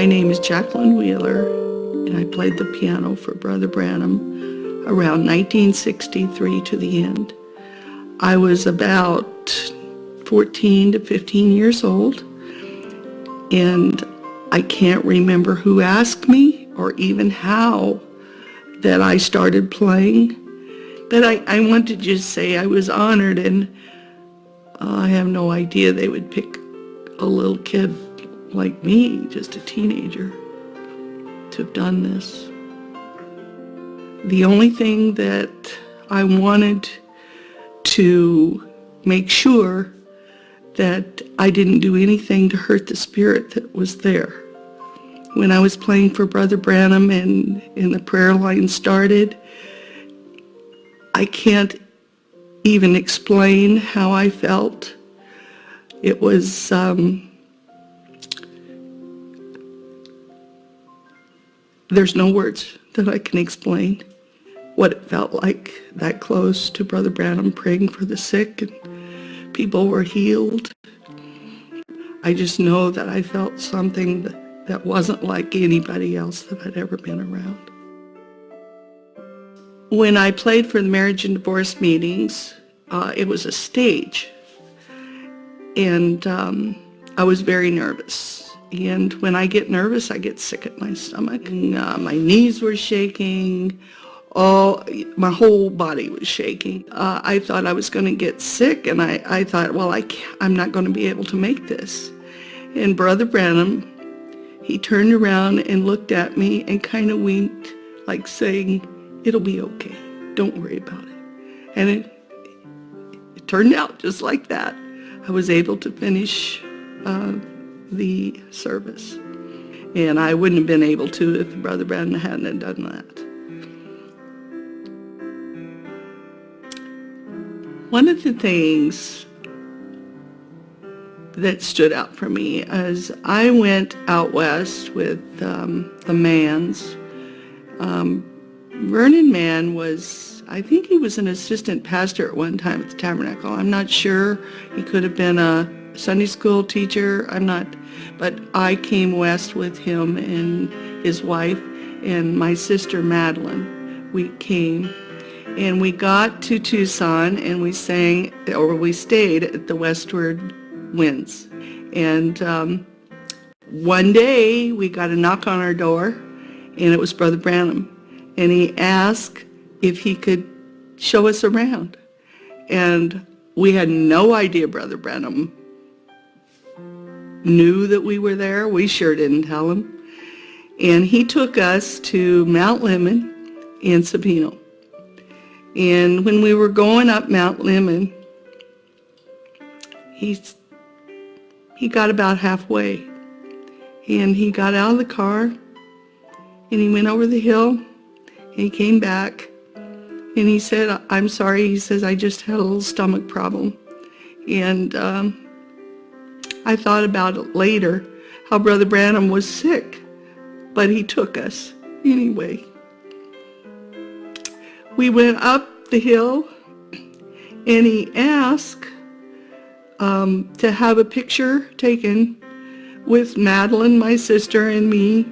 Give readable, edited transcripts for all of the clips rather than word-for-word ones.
My name is Jacqueline Wheeler, and I played the piano for Brother Branham around 1963 to the end. I was about 14 to 15 years old, and I can't remember who asked me or even how that I started playing, but I want to just say I was honored, and I have no idea they would pick a little kid like me, just a teenager, to have done this. The only thing that I wanted to make sure that I didn't do anything to hurt the spirit that was there. When I was playing for Brother Branham and the prayer line started, I can't even explain how I felt. It was there's no words that I can explain what it felt like that close to Brother Branham praying for the sick and people were healed. I just know that I felt something that wasn't like anybody else that I'd ever been around. When I played for the marriage and divorce meetings, it was a stage, and I was very nervous. And when I get nervous, I get sick at my stomach. And, my knees were shaking. My whole body was shaking. I thought I was going to get sick, and I thought, well, I'm not going to be able to make this. And Brother Branham, he turned around and looked at me and kind of winked, like saying, it'll be okay. Don't worry about it. And it turned out just like that. I was able to finish the service. And I wouldn't have been able to if Brother Branham hadn't done that. One of the things that stood out for me is I went out west with the Manns. Vernon Mann was, I think he was an assistant pastor at one time at the Tabernacle. I'm not sure. He could have been a Sunday school teacher. I'm not, but I came west with him and his wife and my sister Madeline. We came and we got to Tucson and we stayed at the Westward Winds. And one day we got a knock on our door, and it was Brother Branham. And he asked if he could show us around. And we had no idea Brother Branham knew that we were there. We sure didn't tell him. And he took us to Mount Lemmon and Sabino. And when we were going up Mount Lemmon, he got about halfway. And he got out of the car, and he went over the hill, and he came back, and he said, I'm sorry. He says, I just had a little stomach problem. And I thought about it later, how Brother Branham was sick, but he took us anyway. We went up the hill, and he asked to have a picture taken with Madeline, my sister, and me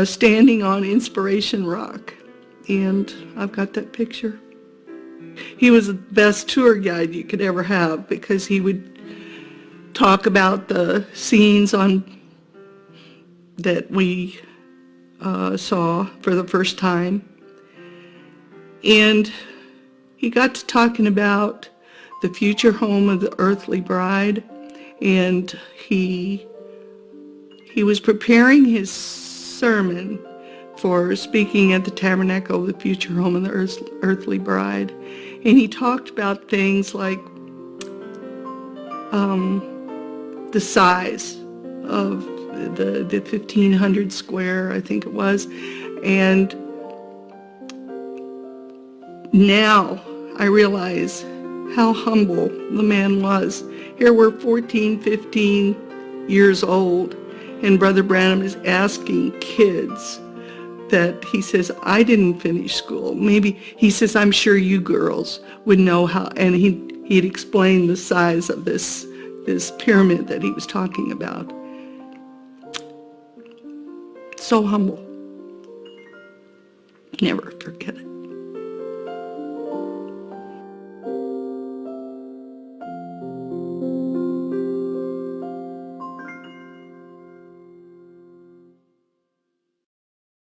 standing on Inspiration Rock. And I've got that picture. He was the best tour guide you could ever have, because he would talk about the scenes that we saw for the first time. And he got to talking about the future home of the earthly bride, and he was preparing his sermon for speaking at the Tabernacle of the future home of the earthly bride. And he talked about things like the size of the 1,500 square, I think it was. And now I realize how humble the man was. Here we're 14, 15 years old, and Brother Branham is asking kids that, he says, I didn't finish school. Maybe, he says, I'm sure you girls would know how, and he'd explain the size of this pyramid that he was talking about. so humble. Never forget it.